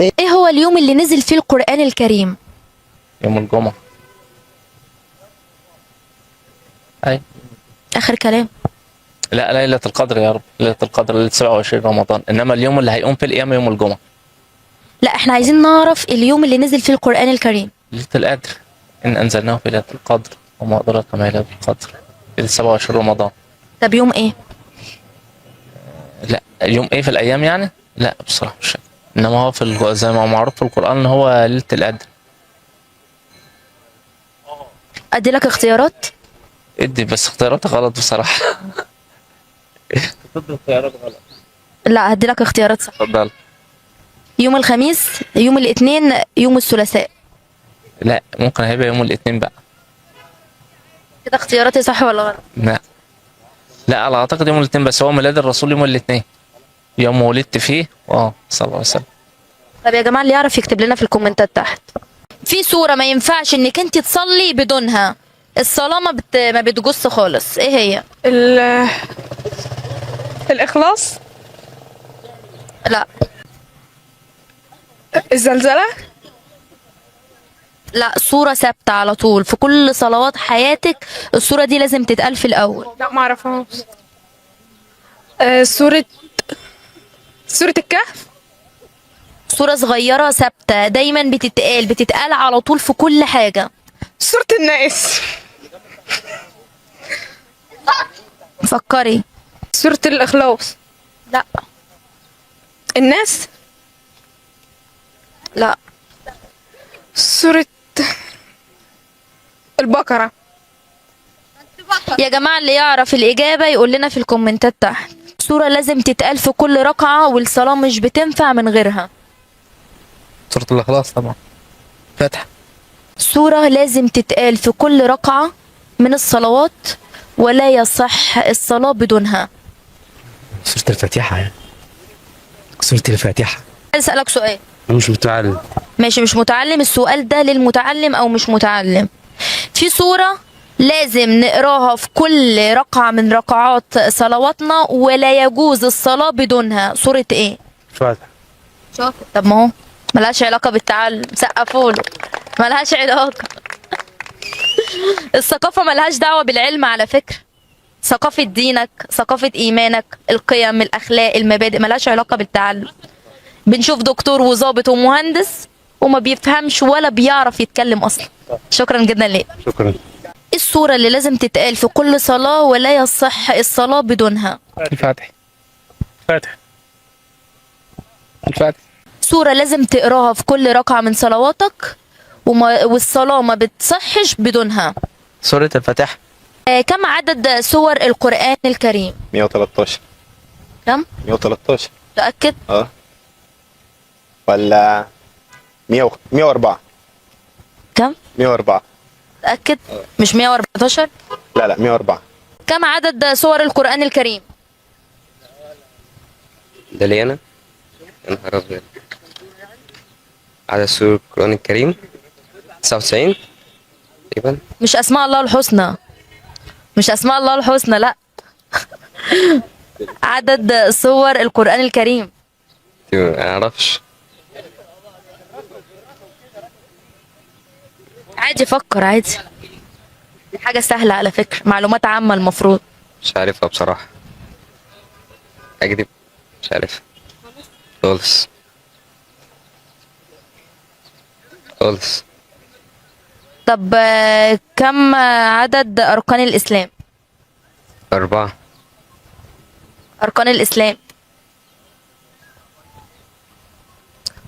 ايه هو اليوم اللي نزل فيه القرآن الكريم؟ يوم الجمعة. أي. اخر كلام. لا، ليلة القدر يا رب، ليلة القدر ليلة 27 رمضان، إنما اليوم اللي هيقوم في القيامة يوم الجمعة. لا، احنا عايزين نعرف اليوم اللي نزل فيه القرآن الكريم. ليلة القدر. إن أنزلناه في ليلة القدر وما أدراك ما ليلة القدر، ليلة 27 رمضان. طب يوم ايه؟ لا، يوم إيه في الأيام يعني؟ لا بصراحة مش فاكر. إنما هو زي ما هو معروف في القرآن إن هو ليلة القدر. ادي لك اختيارات. ادي بس اختياراتي غلط بصراحة. ضد اختيارات غلط. لا، هدي لك اختيارات صح. اتفضل. يوم الخميس، يوم الاثنين، يوم الثلاثاء. لا، ممكن هيبقى يوم الاثنين بقى. كده اختياراتي صح ولا غلط؟ لا، لا، على أعتقد يوم الاثنين، بس هو ميلاد الرسول يوم الاثنين، يوم ولدت فيه صلى الله عليه وسلم. طب يا جماعة، اللي يعرف يكتب لنا في الكومنتات تحت. في سورة ما ينفعش انك انت تصلي بدونها، الصلاة ما بتجص خالص، ايه هي؟ الإخلاص. لا. الزلزلة. لا، سورة ثابتة على طول في كل صلوات حياتك، السورة دي لازم تتقال في الأول. لا، ما اعرفهاش. سورة الكهف. صورة صغيرة ثابتة دايما بتتقال على طول في كل حاجة. سورة الناس. فكري. سورة الإخلاص. لا. الناس. لا. سورة البقرة. يا جماعة، اللي يعرف الإجابة يقول لنا في الكومنتات تحت. صورة لازم تتقال في كل ركعة والصلاة مش بتنفع من غيرها. سورة الإخلاص طبعا. فتح. صورة لازم تتقال في كل ركعة من الصلوات، ولا يصح الصلاة بدونها. سورة الفاتحة يعني. سورة الفاتحة. عايز أسألك سؤال. أنا مش متعلم. ماشي، مش متعلم، السؤال ده للمتعلم أو مش متعلم. في صورة لازم نقراها في كل ركعة من ركعات صلواتنا، ولا يجوز الصلاة بدونها، صورة ايه؟ فاتحة. شاطر. طب ما هو ملهاش علاقة بالتعلم، سقفوله. ملهاش علاقة. الثقافة ملهاش دعوة بالعلم على فكرة. ثقافة دينك، ثقافة إيمانك، القيم، الأخلاق، المبادئ، ملهاش علاقة بالتعلم. بنشوف دكتور وظابط ومهندس وما بيفهمش ولا بيعرف يتكلم أصلا. شكرا جدا ليك. شكرا. ايه السورة اللي لازم تتقال في كل صلاة ولا يصح الصلاة بدونها؟ الفاتح. فاتح. الفاتح. سورة لازم تقراها في كل ركعة من صلواتك والصلاة ما بتصحش بدونها. سورة الفاتحة. كم عدد سور القرآن الكريم؟ 113. كم؟ 113. تأكد؟ ولا 104. كم؟ 104. تأكد؟ مش 114؟ لا لا 104. كم عدد سور القرآن الكريم؟ ده لي أنا. يا نهار أبيض. عدد سور القرآن الكريم 99 تقريبا. مش أسماء الله الحسنى، مش أسماء الله الحسنى، لا. عدد سور القرآن الكريم. ما أعرفش. عادي، فكر عادي. حاجة سهلة على فكرة، معلومات عامة المفروض. مش عارفها بصراحة. أكذب. مش عارفها خالص خالص. طب كم عدد أركان الإسلام؟ 4. أركان الإسلام.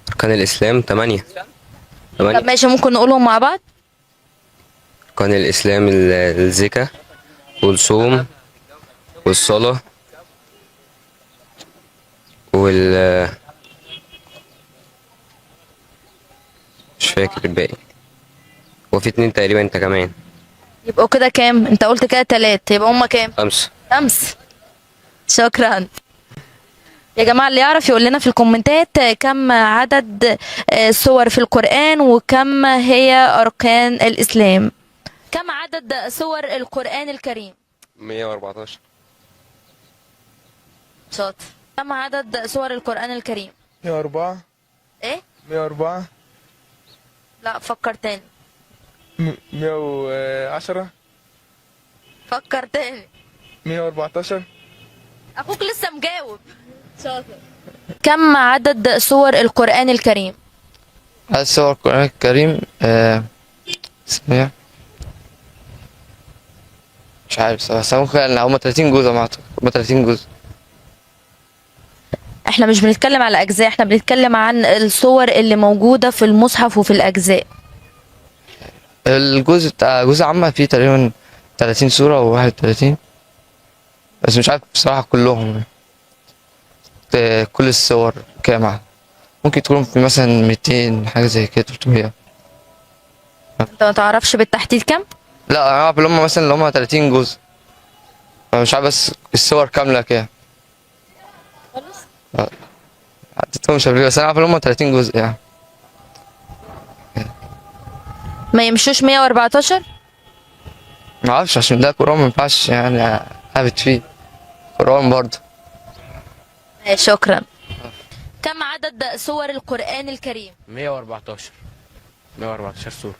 أركان الإسلام 8. طب ماشي، ممكن نقولهم مع بعض؟ أركان الإسلام الزكاة والصوم والصلاة مش فاكر الباقي. وفي 2 تقريبا أنت كمان. يبقوا كده كام؟ أنت قلت كده 3، يبقى هما كام؟ 5. 5. شكرا. يا جماعة، اللي يعرف يقول لنا في الكومنتات كم عدد سور في القرآن وكم هي أركان الإسلام. كم عدد سور القرآن الكريم؟ 114. شاطر. كم عدد سور القرآن الكريم؟ 104. ايه؟ 104. لا فكر تاني. 110. فكر تاني. 114. اخوك لسه مجاوب. شاطر. كم عدد سور القرآن الكريم؟ عدد سور القرآن الكريم اسمه إيه؟ مش عارف صراحة، بس ممكن هما 30 جزء ما أعتقد، هما 30 جزء. احنا مش بنتكلم على اجزاء، احنا بنتكلم عن الصور اللي موجودة في المصحف وفي الاجزاء. الجزء بتاع جزء عامة فيه تقريبا 30 سورة أو 31، بس مش عارف بصراحة كلهم كل السور كام عدد. ممكن تكون في مثلا 200 حاجة زي كده 300. انت ما تعرفش بالتحديد كم؟ لا أنا أعرف اللي هما مثلا اللي هما 30 جزء، أنا مش عارف بس السور كاملة كام. عدتهمش قبل كده، بس أنا عارف اللي هما 30 جزء يعني. ما يمشوش 114؟ معرفش عشان ده قرآن مينفعش يعني أهبط فيه، قرآن برضه. شكرا. كم عدد سور القرآن الكريم؟ 114 114 سورة.